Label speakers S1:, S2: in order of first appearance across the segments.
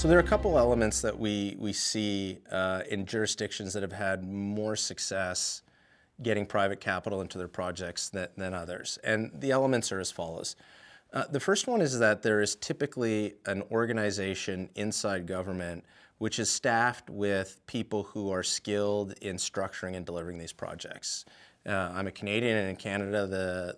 S1: So there are a couple elements that we see in jurisdictions that have had more success getting private capital into their projects than others. And the elements are as follows. The first one is that there is typically an organization inside government which is staffed with people who are skilled in structuring and delivering these projects. I'm a Canadian, and in Canada,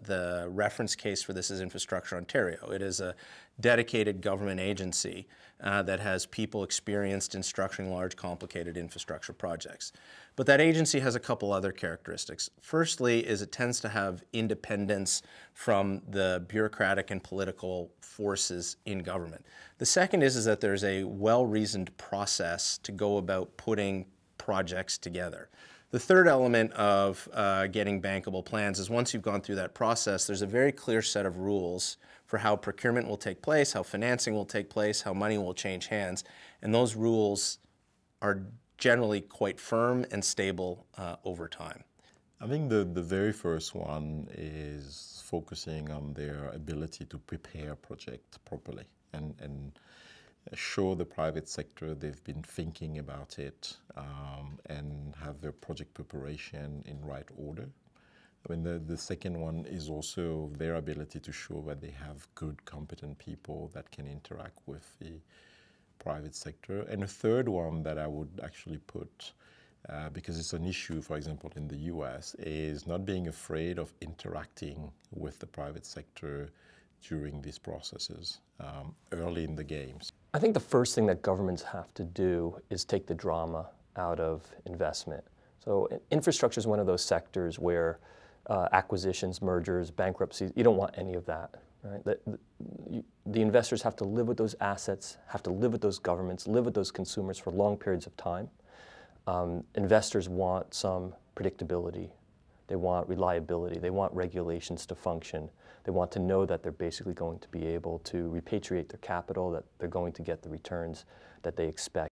S1: the reference case for this is Infrastructure Ontario. It is a dedicated government agency that has people experienced in structuring large, complicated infrastructure projects. But that agency has a couple other characteristics. Firstly is it tends to have independence from the bureaucratic and political forces in government. The second is that there's a well-reasoned process to go about putting projects together. The third element of getting bankable plans is once you've gone through that process, there's a very clear set of rules for how procurement will take place, how financing will take place, how money will change hands, and those rules are generally quite firm and stable over time.
S2: I think the very first one is focusing on their ability to prepare a project properly and show the private sector they've been thinking about it and have their project preparation in right order. I mean, the second one is also their ability to show that they have good, competent people that can interact with the private sector. And a third one that I would actually put, because it's an issue, for example, in the US, is not being afraid of interacting with the private sector during these processes early in the games.
S3: I think the first thing that governments have to do is take the drama out of investment. So infrastructure is one of those sectors where acquisitions, mergers, bankruptcies, you don't want any of that. Right? The investors have to live with those assets, have to live with those governments, live with those consumers for long periods of time. Investors want some predictability. They want reliability. They want regulations to function. They want to know that they're basically going to be able to repatriate their capital, that they're going to get the returns that they expect.